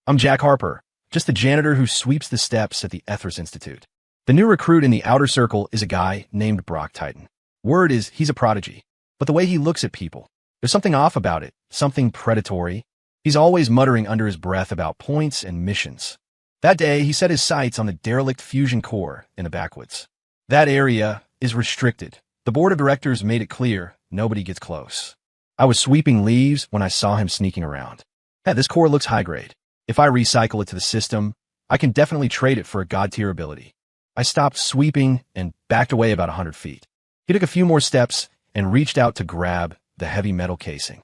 I'm Jack Harper, just the janitor who sweeps the steps at the Ethers Institute. The new recruit in the outer circle is a guy named Brock Titan. Word is he's a prodigy, but the way he looks at people, there's something off about it, something predatory. He's always muttering under his breath about points and missions. That day, he set his sights on the derelict fusion core in the backwoods. That area is restricted. The board of directors made it clear nobody gets close. I was sweeping leaves when I saw him sneaking around. Hey, this core looks high grade. If I recycle it to the system, I can definitely trade it for a god-tier ability. I stopped sweeping and backed away about 100 feet. He took a few more steps and reached out to grab the heavy metal casing.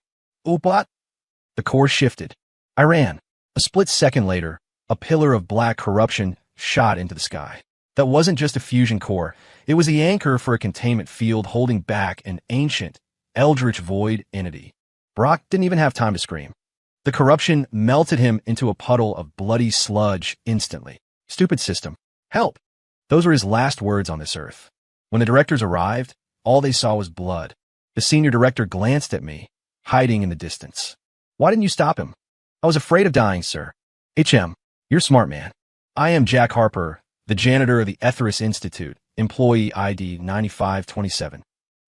Ooplat! The core shifted. I ran. A split second later, a pillar of black corruption shot into the sky. That wasn't just a fusion core. It was the anchor for a containment field holding back an ancient, eldritch void entity. Brock didn't even have time to scream. The corruption melted him into a puddle of bloody sludge instantly. Stupid system. Help! Those were his last words on this earth. When the directors arrived, all they saw was blood. The senior director glanced at me, hiding in the distance. Why didn't you stop him? I was afraid of dying, sir. HM, you're smart, man. I am Jack Harper, the janitor of the Ethers Institute, employee ID 9527.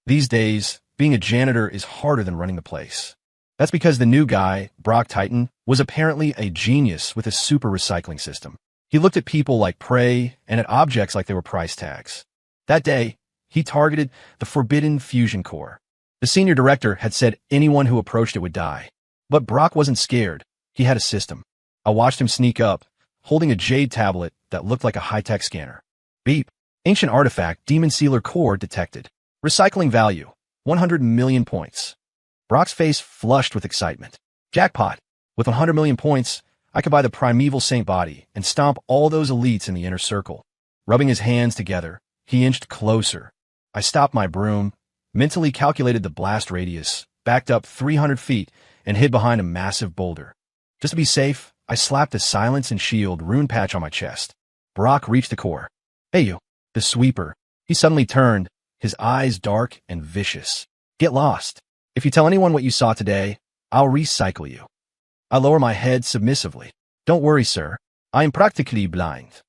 These days, being a janitor is harder than running the place. That's because the new guy, Brock Titan, was apparently a genius with a super recycling system. He looked at people like prey and at objects like they were price tags. That day, he targeted the forbidden fusion core. The senior director had said anyone who approached it would die. But Brock wasn't scared. He had a system. I watched him sneak up, holding a jade tablet that looked like a high-tech scanner. Beep. Ancient artifact Demon Sealer core detected. Recycling value, 100 million points. Brock's face flushed with excitement. Jackpot. With 100 million points, I could buy the primeval saint body and stomp all those elites in the inner circle. Rubbing his hands together, he inched closer. I stopped my broom, mentally calculated the blast radius, backed up 300 feet, and hid behind a massive boulder. Just to be safe, I slapped a silence and shield rune patch on my chest. Brock reached the core. Hey you, the sweeper. He suddenly turned, his eyes dark and vicious. Get lost. If you tell anyone what you saw today, I'll recycle you. I lower my head submissively. Don't worry, sir. I am practically blind.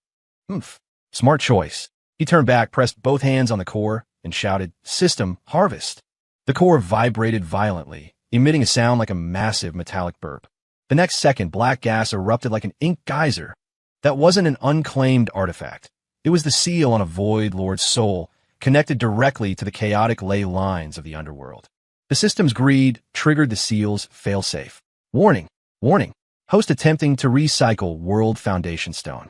Humph. Smart choice. He turned back, pressed both hands on the core, and shouted, System, harvest. The core vibrated violently, emitting a sound like a massive metallic burp. The next second, black gas erupted like an ink geyser. That wasn't an unclaimed artifact. It was the seal on a void lord's soul, connected directly to the chaotic ley lines of the underworld. The system's greed triggered the seal's failsafe. Warning. Warning. Host attempting to recycle World Foundation Stone.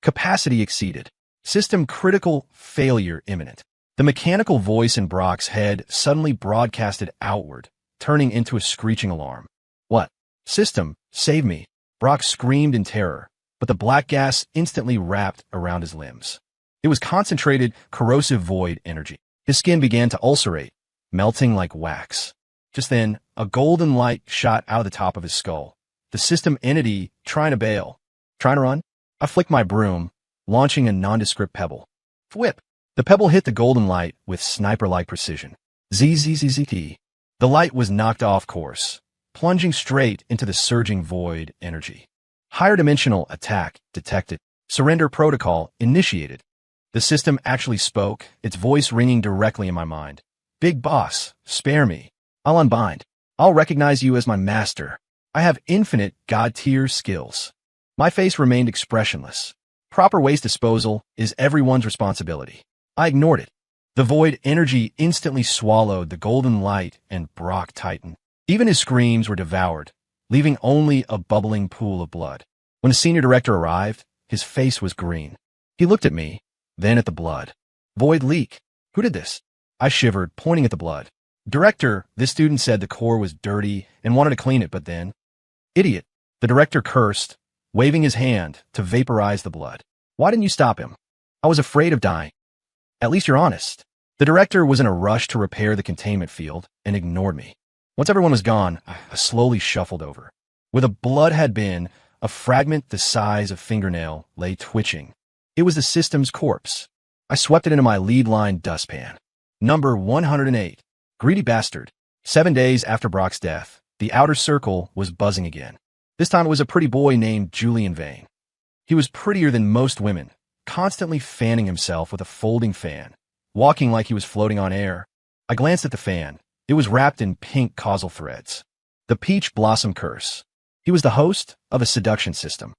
Capacity exceeded. System critical failure imminent. The mechanical voice in Brock's head suddenly broadcasted outward, turning into a screeching alarm. What? System, save me. Brock screamed in terror, but the black gas instantly wrapped around his limbs. It was concentrated, corrosive void energy. His skin began to ulcerate, melting like wax. Just then, a golden light shot out of the top of his skull. The system entity trying to bail. Trying to run? I flicked my broom, launching a nondescript pebble. Whip! The pebble hit the golden light with sniper-like precision. ZZZZT. The light was knocked off course, plunging straight into the surging void energy. Higher dimensional attack detected. Surrender protocol initiated. The system actually spoke, its voice ringing directly in my mind. Big boss, spare me. I'll unbind. I'll recognize you as my master. I have infinite god-tier skills. My face remained expressionless. Proper waste disposal is everyone's responsibility. I ignored it. The void energy instantly swallowed the golden light and Brock Titan. Even his screams were devoured, leaving only a bubbling pool of blood. When the senior director arrived, his face was green. He looked at me, then at the blood. Void leak. Who did this? I shivered, pointing at the blood. Director, this student said the core was dirty and wanted to clean it, but then... Idiot. The director cursed, waving his hand to vaporize the blood. Why didn't you stop him? I was afraid of dying. At least you're honest. The director was in a rush to repair the containment field and ignored me. Once everyone was gone, I slowly shuffled over. Where the blood had been, a fragment the size of fingernail lay twitching. It was the system's corpse. I swept it into my lead-line dustpan. Number 108. Greedy bastard. 7 days after Brock's death, the outer circle was buzzing again. This time it was a pretty boy named Julian Vane. He was prettier than most women, constantly fanning himself with a folding fan, walking like he was floating on air. I glanced at the fan. It was wrapped in pink causal threads. The Peach Blossom Curse. He was the host of a seduction system.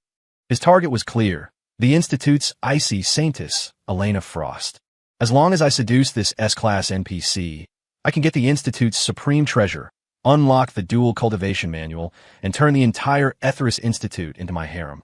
His target was clear, the Institute's icy saintess, Elena Frost. As long as I seduce this S-class NPC, I can get the Institute's supreme treasure, unlock the dual cultivation manual, and turn the entire Ethris Institute into my harem.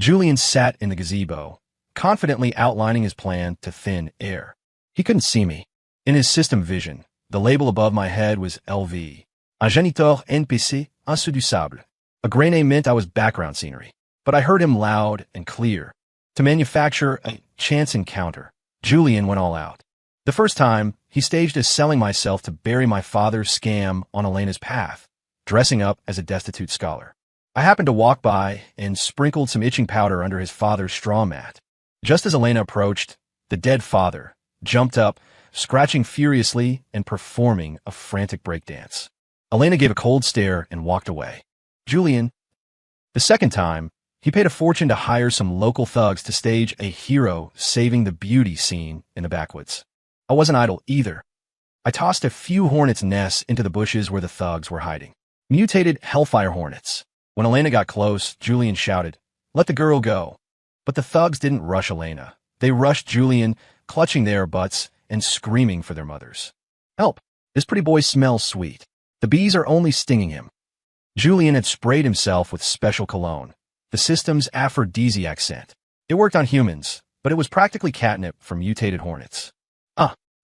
Julian sat in the gazebo, confidently outlining his plan to thin air. He couldn't see me. In his system vision, the label above my head was LV. Un janitor NPC inséduisable. A gray name meant I was background scenery. But I heard him loud and clear. To manufacture a chance encounter, Julian went all out. The first time, he staged as selling myself to bury my father's scam on Elena's path, dressing up as a destitute scholar. I happened to walk by and sprinkled some itching powder under his father's straw mat. Just as Elena approached, the dead father jumped up, scratching furiously and performing a frantic breakdance. Elena gave a cold stare and walked away. Julian. The second time, he paid a fortune to hire some local thugs to stage a hero saving the beauty scene in the backwoods. I wasn't idle either. I tossed a few hornets' nests into the bushes where the thugs were hiding. Mutated hellfire hornets. When Elena got close, Julian shouted, "Let the girl go." But the thugs didn't rush Elena. They rushed Julian, clutching their butts and screaming for their mothers. "Help! This pretty boy smells sweet. The bees are only stinging him." Julian had sprayed himself with special cologne, the system's aphrodisiac scent. It worked on humans, but it was practically catnip for mutated hornets.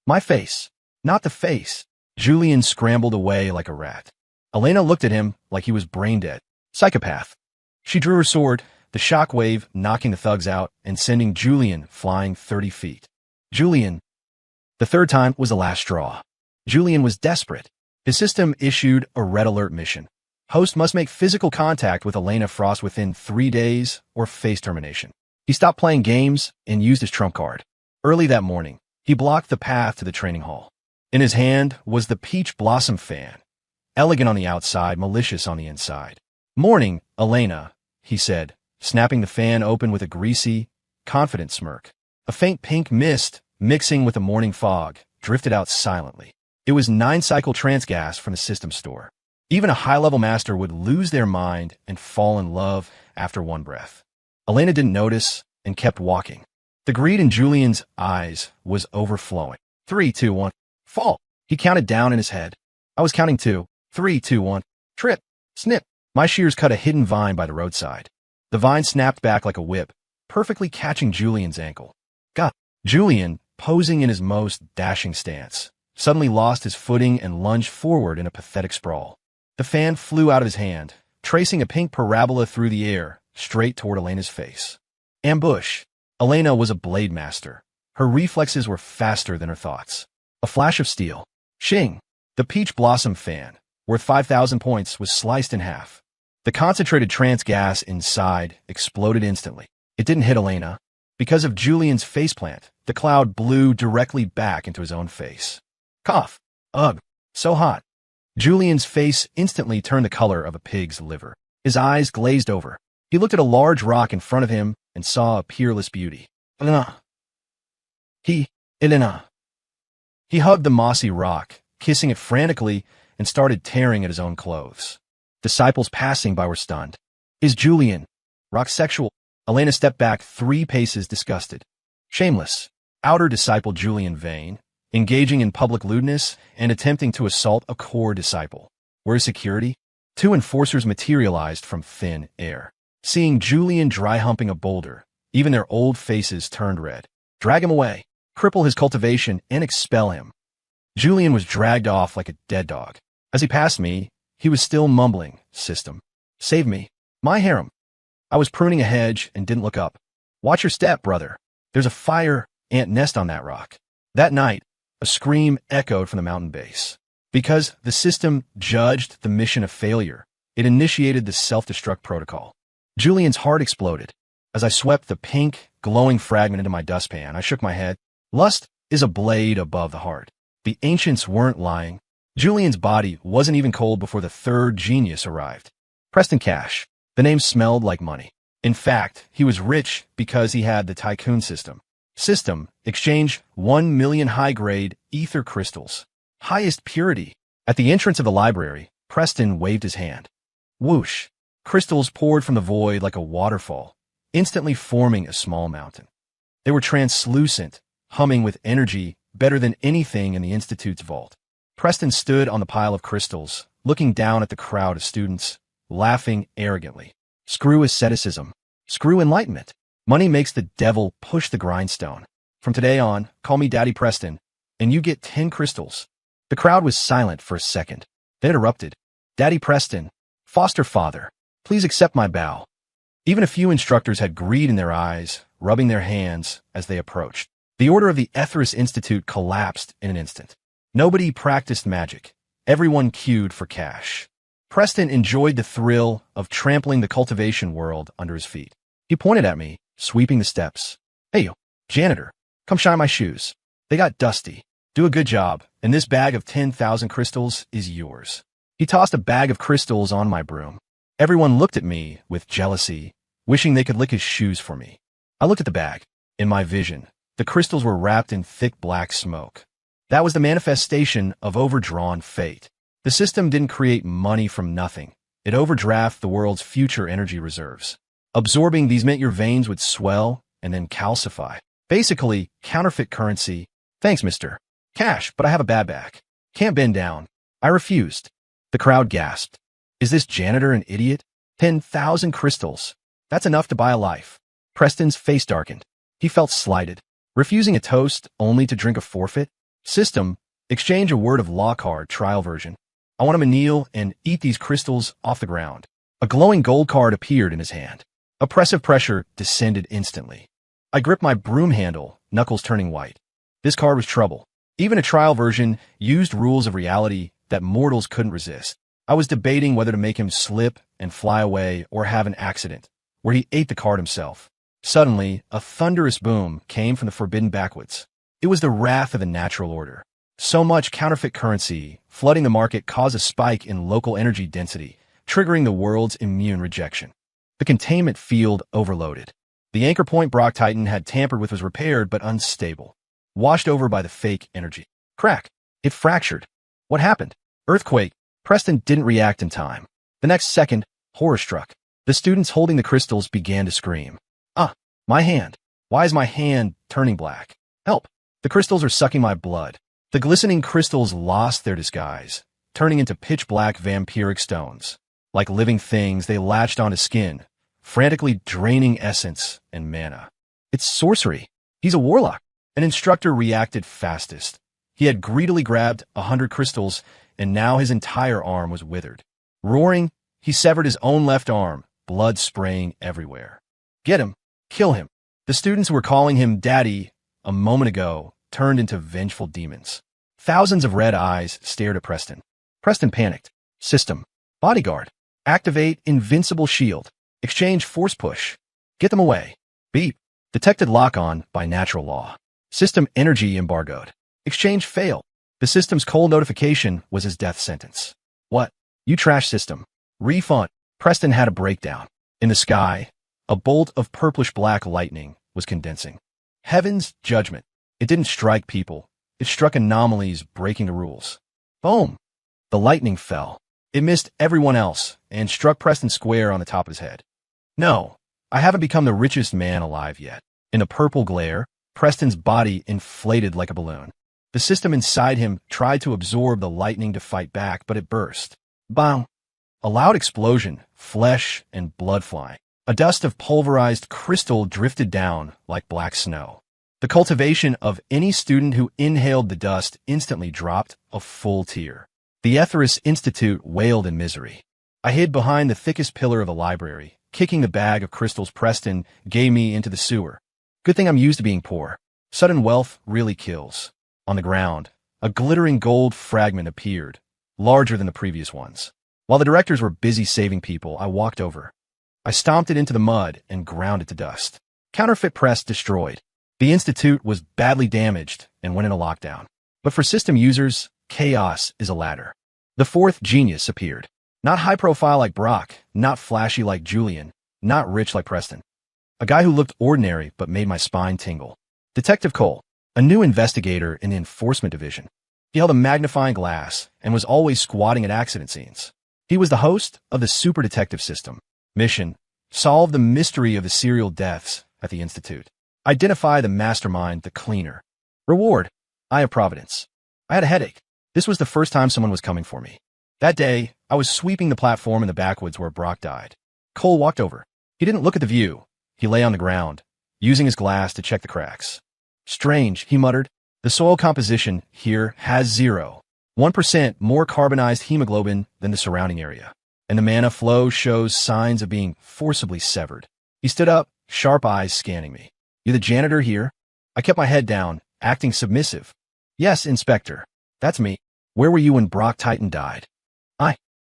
My face. Not the face. Julian scrambled away like a rat. Elena looked at him like he was brain dead. Psychopath. She drew her sword, the shock wave knocking the thugs out and sending Julian flying 30 feet. Julian. The third time was the last straw. Julian was desperate. His system issued a red alert mission. Host must make physical contact with Elena Frost within 3 days or face termination. He stopped playing games and used his trump card. Early that morning, he blocked the path to the training hall. In his hand was the Peach Blossom fan, elegant on the outside, malicious on the inside. "Morning, Elena," he said, snapping the fan open with a greasy, confident smirk. A faint pink mist, mixing with the morning fog, drifted out silently. It was 9-cycle trance gas from the system store. Even a high-level master would lose their mind and fall in love after one breath. Elena didn't notice and kept walking. The greed in Julian's eyes was overflowing. 3, 2, 1, fall. He counted down in his head. I was counting too. 3, 2, 1, trip, snip. My shears cut a hidden vine by the roadside. The vine snapped back like a whip, perfectly catching Julian's ankle. God! Julian, posing in his most dashing stance, suddenly lost his footing and lunged forward in a pathetic sprawl. The fan flew out of his hand, tracing a pink parabola through the air, straight toward Elena's face. Ambush! Elena was a blade master. Her reflexes were faster than her thoughts. A flash of steel. Shing! The Peach Blossom fan, worth 5,000 points, was sliced in half. The concentrated trance gas inside exploded instantly. It didn't hit Elena. Because of Julian's faceplant, the cloud blew directly back into his own face. Cough! Ugh! So hot! Julian's face instantly turned the color of a pig's liver. His eyes glazed over. He looked at a large rock in front of him and saw a peerless beauty. Elena. He hugged the mossy rock, kissing it frantically, and started tearing at his own clothes. Disciples passing by were stunned. Is Julian rock sexual? Elena stepped back 3 paces, disgusted. Shameless. Outer disciple Julian Vane, engaging in public lewdness and attempting to assault a core disciple. Where's security? 2 enforcers materialized from thin air. Seeing Julian dry-humping a boulder, even their old faces turned red. Drag him away, cripple his cultivation, and expel him. Julian was dragged off like a dead dog. As he passed me, he was still mumbling, "System. Save me. My harem." I was pruning a hedge and didn't look up. "Watch your step, brother. There's a fire ant nest on that rock." That night, a scream echoed from the mountain base. Because the system judged the mission a failure, it initiated the self-destruct protocol. Julian's heart exploded. As I swept the pink, glowing fragment into my dustpan, I shook my head. Lust is a blade above the heart. The ancients weren't lying. Julian's body wasn't even cold before the third genius arrived. Preston Cash. The name smelled like money. In fact, he was rich because he had the tycoon system. System, exchange 1 million high-grade ether crystals. Highest purity. At the entrance of the library, Preston waved his hand. Whoosh! Crystals poured from the void like a waterfall, instantly forming a small mountain. They were translucent, humming with energy better than anything in the Institute's vault. Preston stood on the pile of crystals, looking down at the crowd of students, laughing arrogantly. Screw asceticism. Screw enlightenment. Money makes the devil push the grindstone. From today on, call me Daddy Preston, and you get 10 crystals. The crowd was silent for a second, then interrupted. Daddy Preston, foster father, please accept my bow. Even a few instructors had greed in their eyes, rubbing their hands as they approached. The order of the Ethris Institute collapsed in an instant. Nobody practiced magic. Everyone queued for cash. Preston enjoyed the thrill of trampling the cultivation world under his feet. He pointed at me, sweeping the steps. Hey, you, janitor, come shine my shoes. They got dusty. Do a good job, and this bag of 10,000 crystals is yours. He tossed a bag of crystals on my broom. Everyone looked at me with jealousy, wishing they could lick his shoes for me. I looked at the bag. In my vision, the crystals were wrapped in thick black smoke. That was the manifestation of overdrawn fate. The system didn't create money from nothing. It overdrafted the world's future energy reserves. Absorbing these meant your veins would swell and then calcify. Basically, counterfeit currency. Thanks, mister. Cash, but I have a bad back. Can't bend down. I refused. The crowd gasped. Is this janitor an idiot? 10,000 crystals. That's enough to buy a life. Preston's face darkened. He felt slighted. Refusing a toast only to drink a forfeit? System, exchange a word of law card trial version. I want him to kneel and eat these crystals off the ground. A glowing gold card appeared in his hand. Oppressive pressure descended instantly. I gripped my broom handle, knuckles turning white. This card was trouble. Even a trial version used rules of reality that mortals couldn't resist. I was debating whether to make him slip and fly away or have an accident, where he ate the card himself. Suddenly, a thunderous boom came from the forbidden backwoods. It was the wrath of the natural order. So much counterfeit currency flooding the market caused a spike in local energy density, triggering the world's immune rejection. The containment field overloaded. The anchor point Brock Titan had tampered with was repaired but unstable, washed over by the fake energy. Crack. It fractured. What happened? Earthquake. Preston didn't react in time. The next second, horror struck. The students holding the crystals began to scream. Ah, my hand. Why is my hand turning black? Help. The crystals are sucking my blood. The glistening crystals lost their disguise, turning into pitch-black vampiric stones. Like living things, they latched onto skin, frantically draining essence and mana. It's sorcery. He's a warlock. An instructor reacted fastest. He had greedily grabbed 100 crystals, and now his entire arm was withered. Roaring, he severed his own left arm, blood spraying everywhere. Get him. Kill him. The students who were calling him Daddy a moment ago turned into vengeful demons. Thousands of red eyes stared at Preston. Preston panicked. System. Bodyguard. Activate invincible shield. Exchange force push. Get them away. Beep. Detected lock-on by natural law. System energy embargoed. Exchange fail. The system's cold notification was his death sentence. What? You trash system. Refund. Preston had a breakdown. In the sky, a bolt of purplish-black lightning was condensing. Heaven's judgment. It didn't strike people. It struck anomalies breaking the rules. Boom! The lightning fell. It missed everyone else and struck Preston square on the top of his head. No, I haven't become the richest man alive yet. In the purple glare, Preston's body inflated like a balloon. The system inside him tried to absorb the lightning to fight back, but it burst. Bang! A loud explosion, flesh and blood flying. A dust of pulverized crystal drifted down like black snow. The cultivation of any student who inhaled the dust instantly dropped a full tear. The Ethris Institute wailed in misery. I hid behind the thickest pillar of the library, kicking the bag of crystals Preston gave me into the sewer. Good thing I'm used to being poor. Sudden wealth really kills. On the ground, a glittering gold fragment appeared, larger than the previous ones. While the directors were busy saving people, I walked over. I stomped it into the mud and ground it to dust. Counterfeit press destroyed. The Institute was badly damaged and went into lockdown. But for system users, chaos is a ladder. The fourth genius appeared. Not high profile like Brock, not flashy like Julian, not rich like Preston. A guy who looked ordinary but made my spine tingle. Detective Cole, a new investigator in the enforcement division. He held a magnifying glass and was always squatting at accident scenes. He was the host of the super detective system. Mission: solve the mystery of the serial deaths at the Institute. Identify the mastermind, the cleaner. Reward: Eye of Providence. I had a headache. This was the first time someone was coming for me. That day, I was sweeping the platform in the backwoods where Brock died. Cole walked over. He didn't look at the view. He lay on the ground, using his glass to check the cracks. Strange, he muttered. The soil composition here has 0.1% more carbonized hemoglobin than the surrounding area, and the mana flow shows signs of being forcibly severed. He stood up, sharp eyes scanning me. You the janitor here? I kept my head down, acting submissive. Yes, Inspector. That's me. Where were you when Brock Titan died?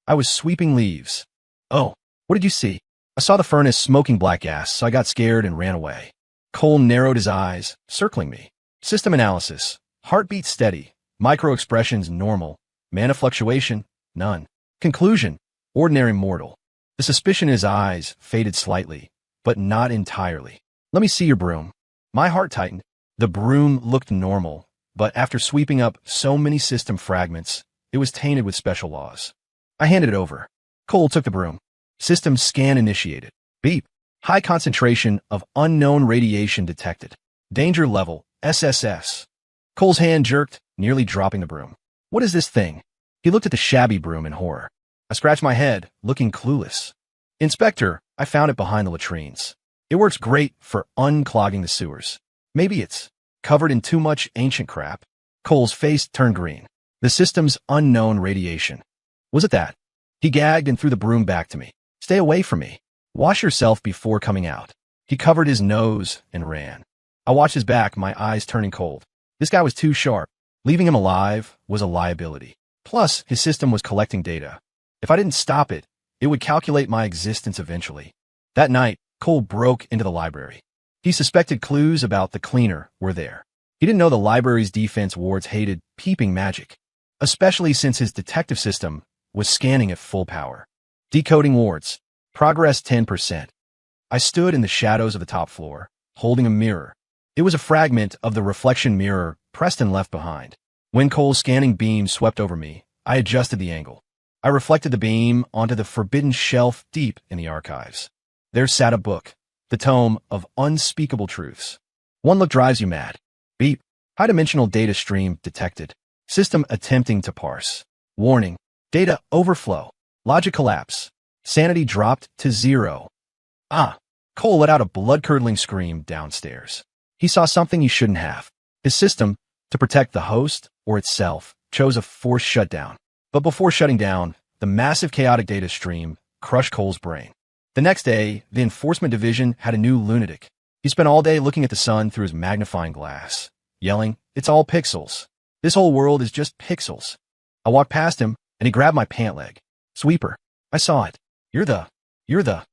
I was sweeping leaves. Oh, what did you see? I saw the furnace smoking black gas, so I got scared and ran away. Cole narrowed his eyes, circling me. System analysis. Heartbeat steady. Micro-expressions normal. Mana fluctuation, none. Conclusion: ordinary mortal. The suspicion in his eyes faded slightly, but not entirely. Let me see your broom. My heart tightened. The broom looked normal, but after sweeping up so many system fragments, it was tainted with special laws. I handed it over. Cole took the broom. System scan initiated. Beep. High concentration of unknown radiation detected. Danger level, SSS. Cole's hand jerked, nearly dropping the broom. What is this thing? He looked at the shabby broom in horror. I scratched my head, looking clueless. Inspector, I found it behind the latrines. It works great for unclogging the sewers. Maybe it's covered in too much ancient crap. Cole's face turned green. The system's unknown radiation. Was it that? He gagged and threw the broom back to me. Stay away from me. Wash yourself before coming out. He covered his nose and ran. I watched his back, my eyes turning cold. This guy was too sharp. Leaving him alive was a liability. Plus, his system was collecting data. If I didn't stop it, it would calculate my existence eventually. That night, Cole broke into the library. He suspected clues about the cleaner were there. He didn't know the library's defense wards hated peeping magic, especially since his detective system was scanning at full power. Decoding wards. Progress 10%. I stood in the shadows of the top floor, holding a mirror. It was a fragment of the reflection mirror Preston left behind. When Cole's scanning beam swept over me, I adjusted the angle. I reflected the beam onto the forbidden shelf deep in the archives. There sat a book, the tome of unspeakable truths. One look drives you mad. Beep. High-dimensional data stream detected. System attempting to parse. Warning. Data overflow. Logic collapse. Sanity dropped to 0. Ah! Cole let out a blood-curdling scream downstairs. He saw something he shouldn't have. His system, to protect the host or itself, chose a forced shutdown. But before shutting down, the massive chaotic data stream crushed Cole's brain. The next day, the enforcement division had a new lunatic. He spent all day looking at the sun through his magnifying glass, yelling, "It's all pixels. This whole world is just pixels." I walked past him, and he grabbed my pant leg. "Sweeper." I saw it. You're the...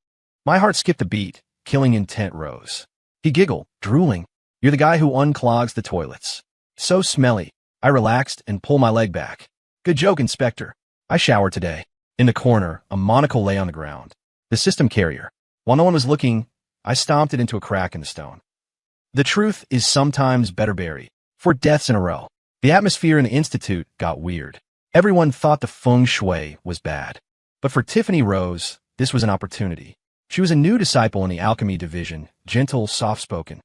My heart skipped a beat, killing intent rose. He giggled, drooling. "You're the guy who unclogs the toilets." So smelly. I relaxed and pulled my leg back. "Good joke, Inspector." I showered today. In the corner, a monocle lay on the ground. The system carrier. While no one was looking, I stomped it into a crack in the stone. The truth is sometimes better buried. 4 deaths in a row. The atmosphere in the Institute got weird. Everyone thought the feng shui was bad. But for Tiffany Rose, this was an opportunity. She was a new disciple in the alchemy division, gentle, soft-spoken.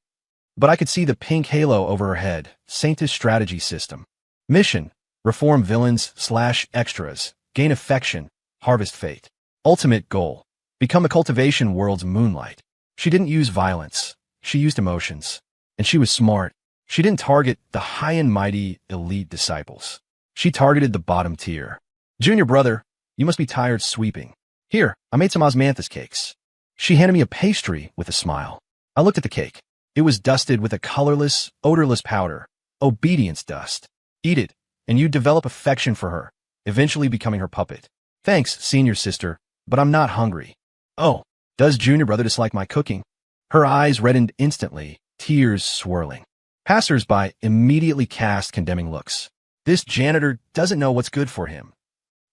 But I could see the pink halo over her head, Saintess strategy system. Mission: reform villains/extras, gain affection, harvest fate. Ultimate goal: become the cultivation world's moonlight. She didn't use violence. She used emotions. And she was smart. She didn't target the high and mighty elite disciples. She targeted the bottom tier. "Junior brother, you must be tired sweeping. Here, I made some osmanthus cakes." She handed me a pastry with a smile. I looked at the cake. It was dusted with a colorless, odorless powder. Obedience dust. Eat it, and you'd develop affection for her, eventually becoming her puppet. "Thanks, senior sister, but I'm not hungry." "Oh, does junior brother dislike my cooking?" Her eyes reddened instantly, tears swirling. Passers-by immediately cast condemning looks. "This janitor doesn't know what's good for him."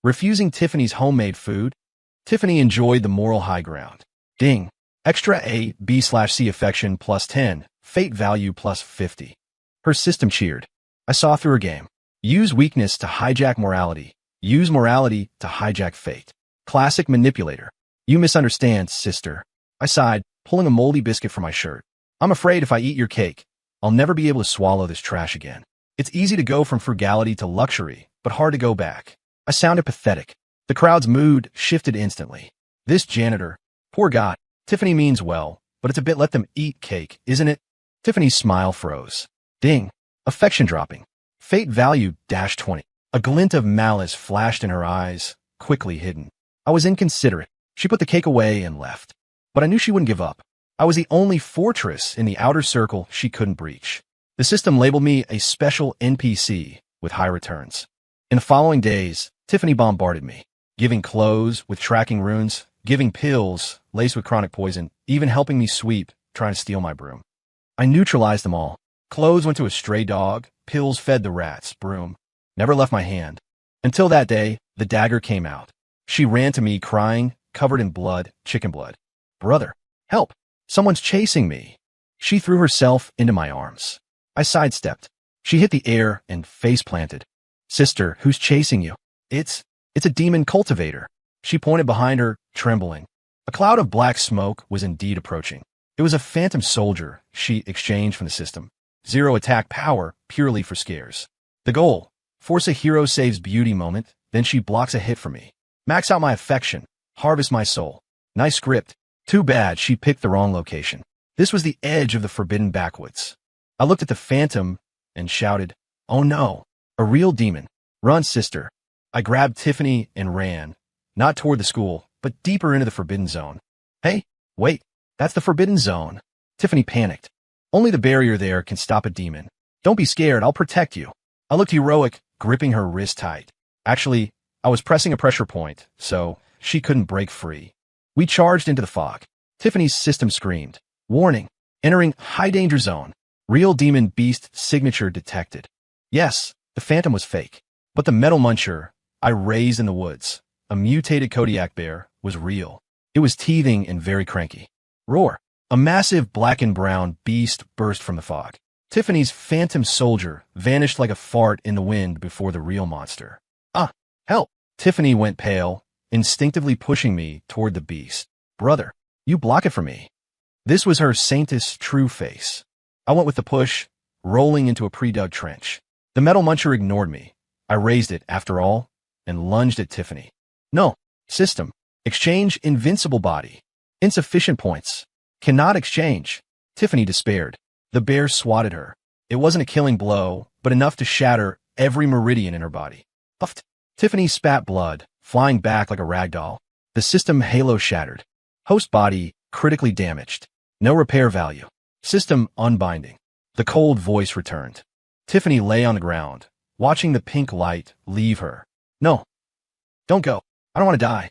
Refusing Tiffany's homemade food? Tiffany enjoyed the moral high ground. Ding. Extra A, B/C affection plus 10, fate value plus 50. Her system cheered. I saw through her game. Use weakness to hijack morality. Use morality to hijack fate. Classic manipulator. You misunderstand, sister. I sighed, pulling a moldy biscuit from my shirt. I'm afraid if I eat your cake, I'll never be able to swallow this trash again. It's easy to go from frugality to luxury, but hard to go back. I sounded pathetic. The crowd's mood shifted instantly. This janitor. Poor guy. Tiffany means well, but it's a bit let them eat cake, isn't it? Tiffany's smile froze. Ding. Affection dropping. Fate value -20. A glint of malice flashed in her eyes, quickly hidden. I was inconsiderate. She put the cake away and left. But I knew she wouldn't give up. I was the only fortress in the outer circle she couldn't breach. The system labeled me a special NPC with high returns. In the following days, Tiffany bombarded me, giving clothes with tracking runes, giving pills laced with chronic poison, even helping me sweep, trying to steal my broom. I neutralized them all. Clothes went to a stray dog, pills fed the rats, broom never left my hand. Until that day, the dagger came out. She ran to me crying, covered in blood, chicken blood. Brother, help! Someone's chasing me. She threw herself into my arms. I sidestepped. She hit the air and face planted. Sister, who's chasing you? It's a demon cultivator. She pointed behind her, trembling. A cloud of black smoke was indeed approaching. It was a phantom soldier she exchanged from the system. 0 attack power, purely for scares. The goal, force a hero saves beauty moment, then she blocks a hit for me. Max out my affection, harvest my soul. Nice script. Too bad she picked the wrong location. This was the edge of the forbidden backwoods. I looked at the phantom and shouted, "Oh no, a real demon. Run, sister." I grabbed Tiffany and ran, not toward the school, but deeper into the forbidden zone. Hey, wait, that's the forbidden zone. Tiffany panicked. Only the barrier there can stop a demon. Don't be scared, I'll protect you. I looked heroic, gripping her wrist tight. Actually, I was pressing a pressure point, so she couldn't break free. We charged into the fog. Tiffany's system screamed. Warning, entering high danger zone. Real demon beast signature detected. Yes, the phantom was fake. But the metal muncher I raised in the woods, a mutated Kodiak bear, was real. It was teething and very cranky. Roar. A massive black and brown beast burst from the fog. Tiffany's phantom soldier vanished like a fart in the wind before the real monster. Ah, help! Tiffany went pale, instinctively pushing me toward the beast. Brother, you block it for me. This was her saintess true face. I went with the push, rolling into a pre-dug trench. The metal muncher ignored me. I raised it, after all, and lunged at Tiffany. No, system. Exchange invincible body. Insufficient points. Cannot exchange. Tiffany despaired. The bear swatted her. It wasn't a killing blow, but enough to shatter every meridian in her body. Puffed. Tiffany spat blood, flying back like a rag doll. The system halo shattered. Host body critically damaged. No repair value. System unbinding. The cold voice returned. Tiffany lay on the ground, watching the pink light leave her. No. Don't go. I don't want to die.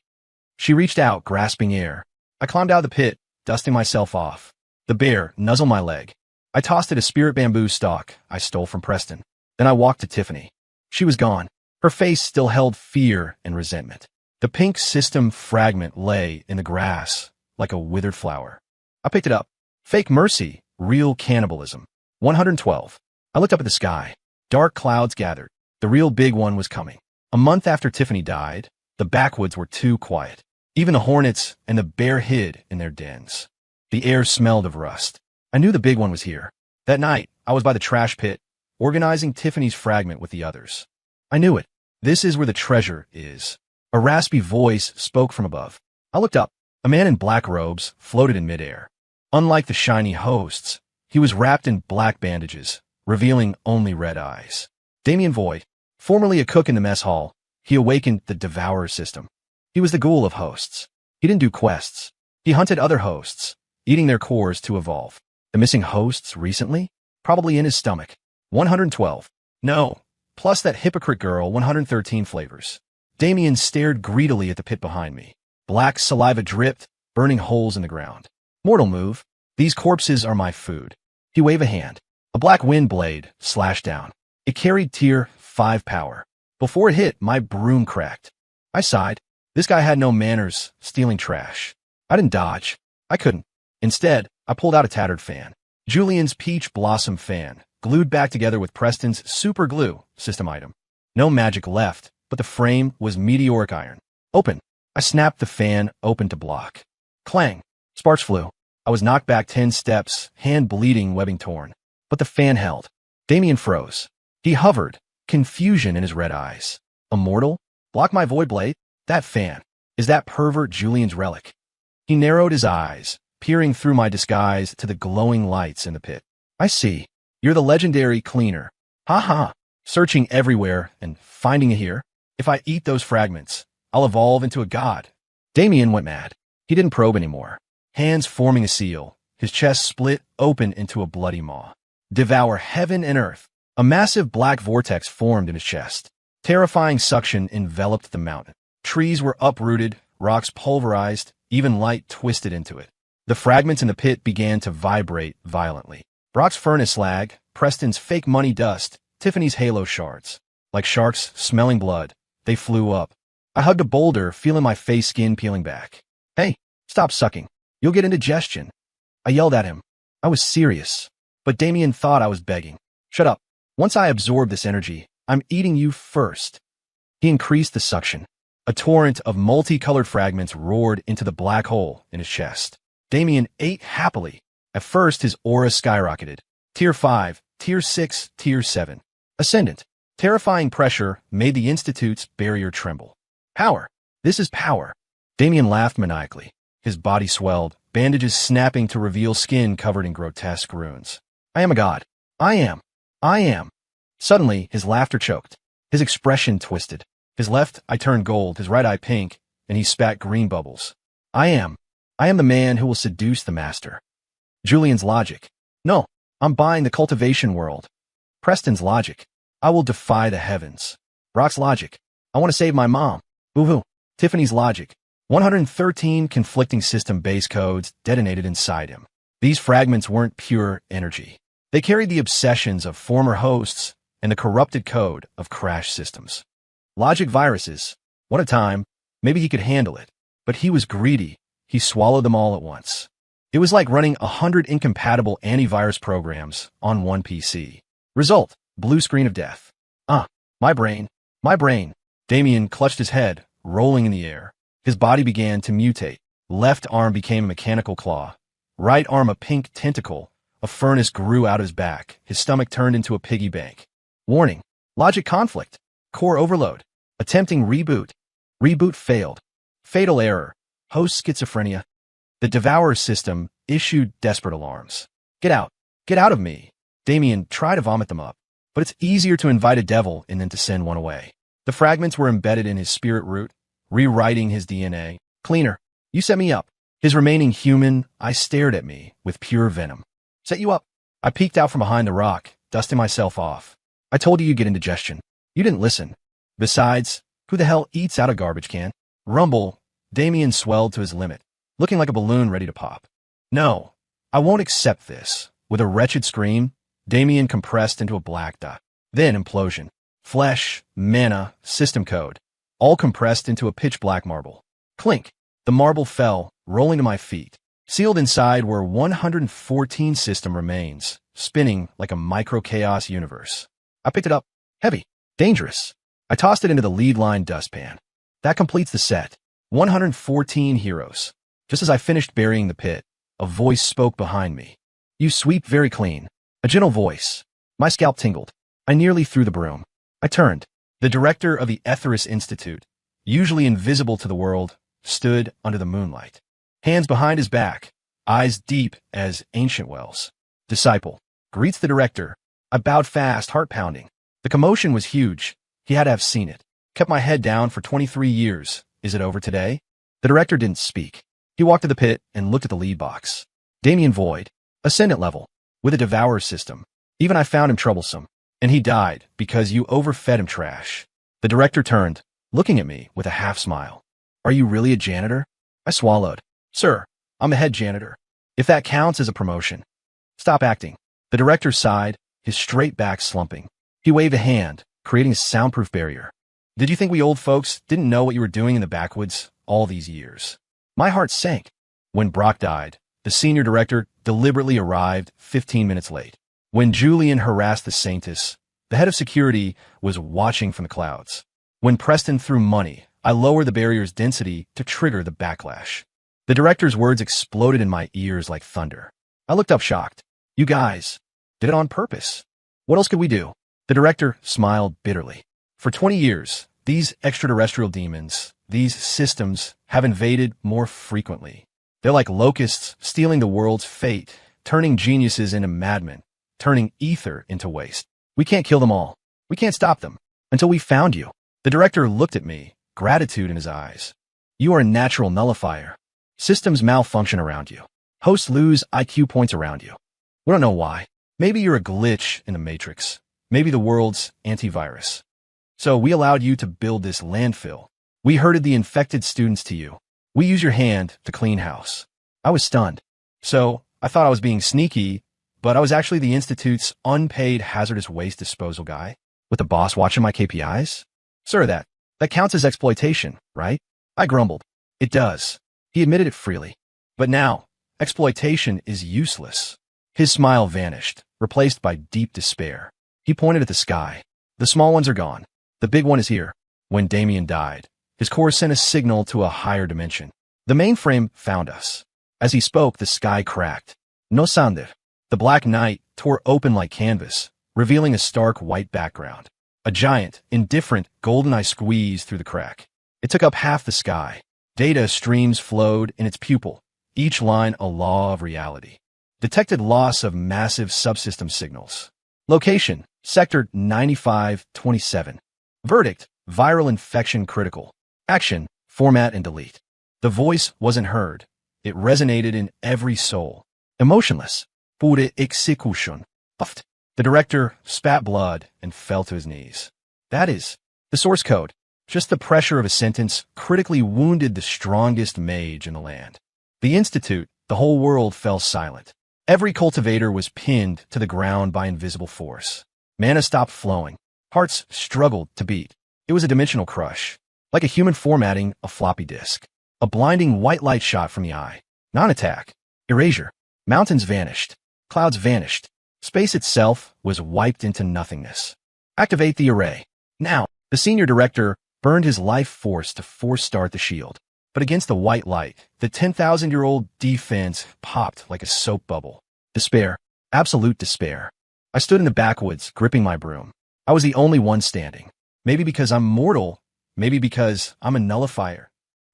She reached out, grasping air. I climbed out of the pit, dusting myself off. The bear nuzzled my leg. I tossed it a spirit bamboo stalk I stole from Preston. Then I walked to Tiffany. She was gone. Her face still held fear and resentment. The pink system fragment lay in the grass like a withered flower. I picked it up. Fake mercy, real cannibalism. 112. I looked up at the sky. Dark clouds gathered. The real big one was coming. A month after Tiffany died, the backwoods were too quiet. Even the hornets and the bear hid in their dens. The air smelled of rust. I knew the big one was here. That night, I was by the trash pit, organizing Tiffany's fragment with the others. I knew it. This is where the treasure is. A raspy voice spoke from above. I looked up. A man in black robes floated in midair. Unlike the shiny hosts, he was wrapped in black bandages, revealing only red eyes. Damien Voigt, formerly a cook in the mess hall, he awakened the Devourer system. He was the ghoul of hosts. He didn't do quests. He hunted other hosts, eating their cores to evolve. The missing hosts recently? Probably in his stomach. 112. No. Plus that hypocrite girl, 113 flavors. Damien stared greedily at the pit behind me. Black saliva dripped, burning holes in the ground. Mortal move. These corpses are my food. He waved a hand. A black wind blade slashed down. It carried tier 5 power. Before it hit, my broom cracked. I sighed. This guy had no manners, stealing trash. I didn't dodge. I couldn't. Instead, I pulled out a tattered fan. Julian's peach blossom fan, glued back together with Preston's super glue system item. No magic left, but the frame was meteoric iron. Open. I snapped the fan open to block. Clang. Sparks flew. I was knocked back 10 steps, hand bleeding, webbing torn. But the fan held. Damien froze. He hovered, confusion in his red eyes. Immortal? Block my void blade? That fan. Is that pervert Julian's relic? He narrowed his eyes, peering through my disguise to the glowing lights in the pit. I see. You're the legendary cleaner. Ha ha. Searching everywhere and finding it here. If I eat those fragments, I'll evolve into a god. Damien went mad. He didn't probe anymore. Hands forming a seal, his chest split open into a bloody maw. Devour heaven and earth. A massive black vortex formed in his chest. Terrifying suction enveloped the mountain. Trees were uprooted, rocks pulverized, even light twisted into it. The fragments in the pit began to vibrate violently. Brock's furnace slag, Preston's fake money dust, Tiffany's halo shards. Like sharks smelling blood, they flew up. I hugged a boulder, feeling my face skin peeling back. Hey, stop sucking. You'll get indigestion. I yelled at him. I was serious. But Damien thought I was begging. Shut up. Once I absorb this energy, I'm eating you first. He increased the suction. A torrent of multicolored fragments roared into the black hole in his chest. Damien ate happily. At first, his aura skyrocketed. Tier 5, Tier 6, Tier 7. Ascendant. Terrifying pressure made the Institute's barrier tremble. Power. This is power. Damien laughed maniacally. His body swelled, bandages snapping to reveal skin covered in grotesque runes. I am a god. I am. Suddenly, his laughter choked. His expression twisted. His left eye turned gold, his right eye pink, and he spat green bubbles. I am the man who will seduce the master. Julian's logic. No, I'm buying the cultivation world. Preston's logic. I will defy the heavens. Brock's logic. I want to save my mom. Boo-hoo. Tiffany's logic. 113 conflicting system base codes detonated inside him. These fragments weren't pure energy. They carried the obsessions of former hosts and the corrupted code of crash systems. Logic viruses. What a time. Maybe he could handle it. But he was greedy. He swallowed them all at once. It was like running 100 incompatible antivirus programs on one PC. Result, blue screen of death. My brain. Damien clutched his head, rolling in the air. His body began to mutate. Left arm became a mechanical claw. Right arm a pink tentacle. A furnace grew out of his back. His stomach turned into a piggy bank. Warning. Logic conflict. Core overload. Attempting reboot. Reboot failed. Fatal error. Host schizophrenia. The Devourer system issued desperate alarms. Get out. Get out of me. Damien tried to vomit them up. But it's easier to invite a devil in than to send one away. The fragments were embedded in his spirit root, rewriting his DNA. Cleaner. You set me up. His remaining human eye stared at me with pure venom. Set you up. I peeked out from behind the rock, dusting myself off. I told you you'd get indigestion. You didn't listen. Besides, who the hell eats out a garbage can? Rumble. Damien swelled to his limit, looking like a balloon ready to pop. No, I won't accept this. With a wretched scream, Damien compressed into a black dot. Then implosion. Flesh, mana, system code, all compressed into a pitch-black marble. Clink. The marble fell, rolling to my feet. Sealed inside were 114 system remains, spinning like a micro-chaos universe. I picked it up. Heavy. Dangerous. I tossed it into the lead line dustpan. That completes the set. 114 heroes. Just as I finished burying the pit, a voice spoke behind me. You sweep very clean. A gentle voice. My scalp tingled. I nearly threw the broom. I turned. The director of the Etherius Institute, usually invisible to the world, stood under the moonlight. Hands behind his back, eyes deep as ancient wells. Disciple. Greets the director. I bowed fast, heart pounding. The commotion was huge. He had to have seen it. Kept my head down for 23 years. Is it over today? The director didn't speak. He walked to the pit and looked at the lead box. Damien Void. Ascendant level. With a Devourer system. Even I found him troublesome. And he died because you overfed him trash. The director turned, looking at me with a half smile. Are you really a janitor? I swallowed. Sir, I'm a head janitor. If that counts as a promotion. Stop acting. The director sighed, his straight back slumping. He waved a hand, creating a soundproof barrier. Did you think we old folks didn't know what you were doing in the backwoods all these years? My heart sank. When Brock died, the senior director deliberately arrived 15 minutes late. When Julian harassed the Saintess, the head of security was watching from the clouds. When Preston threw money, I lowered the barrier's density to trigger the backlash. The director's words exploded in my ears like thunder. I looked up shocked. You guys did it on purpose. What else could we do? The director smiled bitterly. For 20 years, these extraterrestrial demons, these systems, have invaded more frequently. They're like locusts stealing the world's fate, turning geniuses into madmen, turning ether into waste. We can't kill them all. We can't stop them. Until we found you. The director looked at me, gratitude in his eyes. You are a natural nullifier. Systems malfunction around you. Hosts lose IQ points around you. We don't know why. Maybe you're a glitch in the matrix. Maybe the world's antivirus. So we allowed you to build this landfill. We herded the infected students to you. We use your hand to clean house. I was stunned. So I thought I was being sneaky, but I was actually the Institute's unpaid hazardous waste disposal guy, with the boss watching my KPIs? Sir, that counts as exploitation, right? I grumbled. It does. He admitted it freely. But now, exploitation is useless. His smile vanished, replaced by deep despair. He pointed at the sky. The small ones are gone. The big one is here. When Damien died, his core sent a signal to a higher dimension. The mainframe found us. As he spoke, the sky cracked. No sander. The black night tore open like canvas, revealing a stark white background. A giant, indifferent, golden eye squeezed through the crack. It took up half the sky. Data streams flowed in its pupil, each line a law of reality. Detected loss of massive subsystem signals. Location, Sector 9527. Verdict, viral infection critical. Action, format and delete. The voice wasn't heard. It resonated in every soul. Emotionless. Pure execution. Puffed. The director spat blood and fell to his knees. That is the source code. Just the pressure of a sentence critically wounded the strongest mage in the land. The Institute, the whole world fell silent. Every cultivator was pinned to the ground by invisible force. Mana stopped flowing. Hearts struggled to beat. It was a dimensional crush, like a human formatting a floppy disk. A blinding white light shot from the eye. Non-attack. Erasure. Mountains vanished. Clouds vanished. Space itself was wiped into nothingness. Activate the array. Now, the senior director burned his life force to force-start the shield. But against the white light, the 10,000-year-old defense popped like a soap bubble. Despair. Absolute despair. I stood in the backwoods, gripping my broom. I was the only one standing. Maybe because I'm mortal, maybe because I'm a nullifier.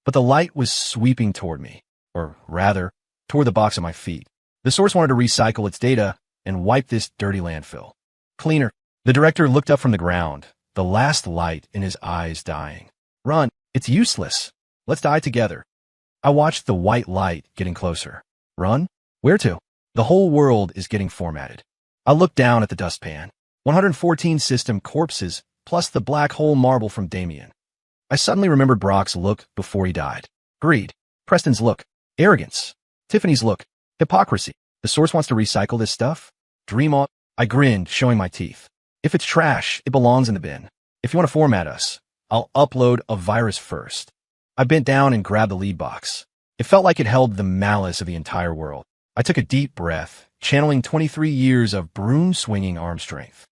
But the light was sweeping toward me, or rather, toward the box at my feet. The source wanted to recycle its data and wipe this dirty landfill. Cleaner. The director looked up from the ground, the last light in his eyes dying. Run. It's useless. Let's die together. I watched the white light getting closer. Run? Where to? The whole world is getting formatted. I looked down at the dustpan. 114 system corpses, plus the black hole marble from Damien. I suddenly remembered Brock's look before he died. Greed. Preston's look. Arrogance. Tiffany's look. Hypocrisy. The source wants to recycle this stuff? Dream on. I grinned, showing my teeth. If it's trash, it belongs in the bin. If you want to format us, I'll upload a virus first. I bent down and grabbed the lead box. It felt like it held the malice of the entire world. I took a deep breath, channeling 23 years of broom-swinging arm strength.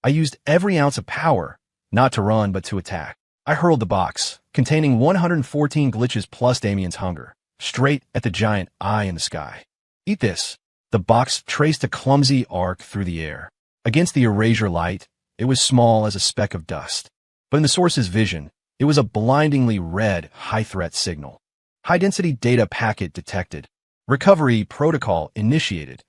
I used every ounce of power, not to run but to attack. I hurled the box, containing 114 glitches plus Damien's hunger, straight at the giant eye in the sky. Eat this. The box traced a clumsy arc through the air. Against the erasure light, it was small as a speck of dust. But in the source's vision, it was a blindingly red high-threat signal. High-density data packet detected. Recovery protocol initiated.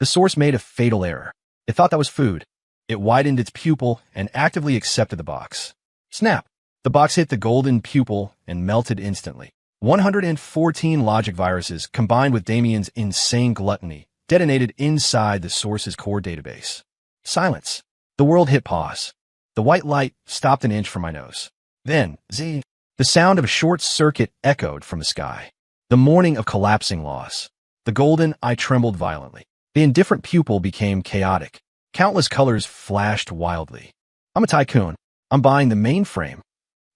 The source made a fatal error. It thought that was food. It widened its pupil and actively accepted the box. Snap! The box hit the golden pupil and melted instantly. 114 logic viruses combined with Damien's insane gluttony detonated inside the source's core database. Silence. The world hit pause. The white light stopped an inch from my nose. Then, the sound of a short circuit echoed from the sky. The morning of collapsing laws. The golden eye trembled violently. The indifferent pupil became chaotic. Countless colors flashed wildly. I'm a tycoon. I'm buying the mainframe.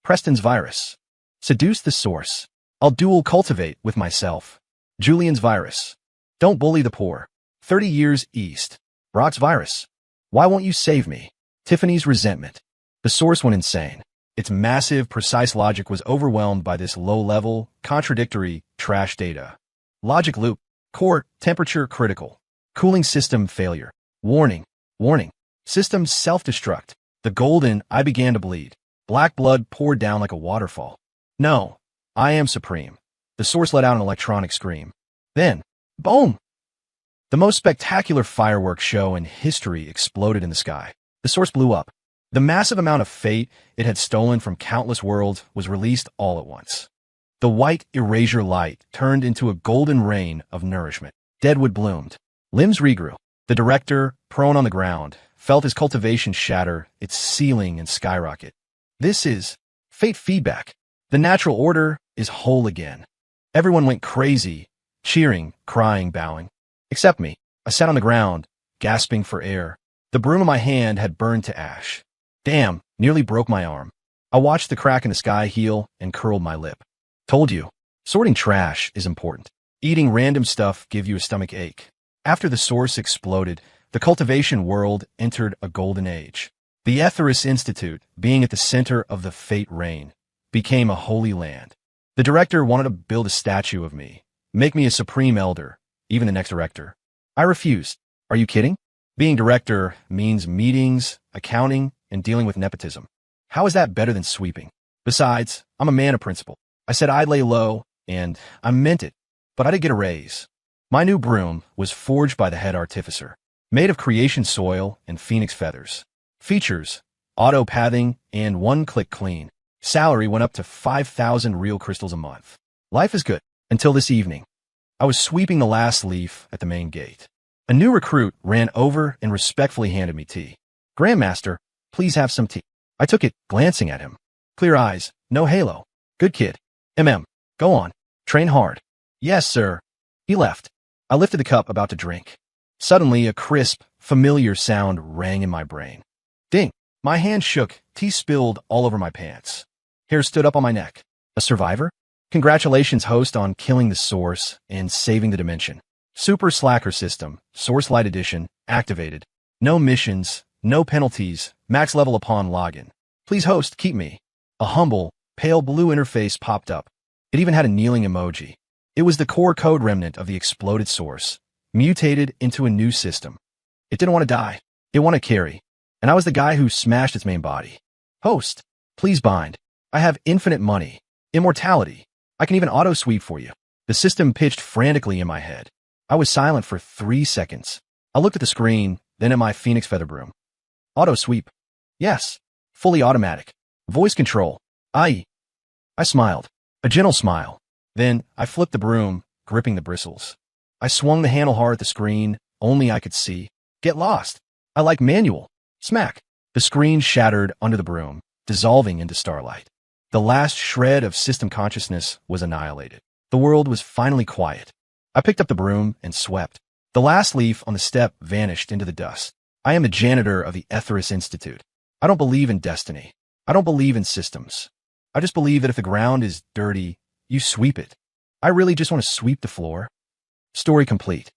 Preston's virus. Seduce the source. I'll dual cultivate with myself. Julian's virus. Don't bully the poor. 30 years east. Brock's virus. Why won't you save me? Tiffany's resentment. The source went insane. Its massive, precise logic was overwhelmed by this low-level, contradictory, trash data. Logic loop. Core, temperature critical. Cooling system failure. Warning. Warning. System self-destruct. The golden, I began to bleed. Black blood poured down like a waterfall. No. I am supreme. The source let out an electronic scream. Then, boom! The most spectacular fireworks show in history exploded in the sky. The source blew up. The massive amount of fate it had stolen from countless worlds was released all at once. The white erasure light turned into a golden rain of nourishment. Deadwood bloomed. Limbs regrew. The director, prone on the ground, felt his cultivation shatter, its ceiling and skyrocket. This is fate feedback. The natural order is whole again. Everyone went crazy, cheering, crying, bowing. Except me. I sat on the ground, gasping for air. The broom in my hand had burned to ash. Damn, nearly broke my arm. I watched the crack in the sky heal and curled my lip. Told you, sorting trash is important. Eating random stuff give you a stomach ache. After the source exploded, the cultivation world entered a golden age. The Etherius Institute, being at the center of the fate rain, became a holy land. The director wanted to build a statue of me, make me a supreme elder, even the next director. I refused. Are you kidding? Being director means meetings, accounting, and dealing with nepotism. How is that better than sweeping? Besides, I'm a man of principle. I said I'd lay low, and I meant it, but I did get a raise. My new broom was forged by the head artificer, made of creation soil and phoenix feathers. Features, auto pathing, and one-click clean. Salary went up to 5,000 real crystals a month. Life is good, until this evening. I was sweeping the last leaf at the main gate. A new recruit ran over and respectfully handed me tea. Grandmaster, please have some tea. I took it, glancing at him. Clear eyes, no halo. Good kid. Go on. Train hard. Yes, sir. He left. I lifted the cup about to drink. Suddenly, a crisp, familiar sound rang in my brain. Ding. My hand shook, tea spilled all over my pants. Hair stood up on my neck. A survivor? Congratulations, host, on killing the source and saving the dimension. Super Slacker System, Source Light Edition, activated. No missions, no penalties, max level upon login. Please, host, keep me. A humble, pale blue interface popped up. It even had a kneeling emoji. It was the core code remnant of the exploded source, mutated into a new system. It didn't want to die. It wanted to carry. And I was the guy who smashed its main body. Host, please bind. I have infinite money. Immortality. I can even auto-sweep for you. The system pitched frantically in my head. I was silent for 3 seconds. I looked at the screen, then at my phoenix feather broom. Auto-sweep. Yes. Fully automatic. Voice control. I smiled. A gentle smile. Then I flipped the broom, gripping the bristles. I swung the handle hard at the screen, only I could see. Get lost. I like manual. Smack. The screen shattered under the broom, dissolving into starlight. The last shred of system consciousness was annihilated. The world was finally quiet. I picked up the broom and swept. The last leaf on the step vanished into the dust. I am the janitor of the Etherius Institute. I don't believe in destiny. I don't believe in systems. I just believe that if the ground is dirty, you sweep it. I really just want to sweep the floor. Story complete.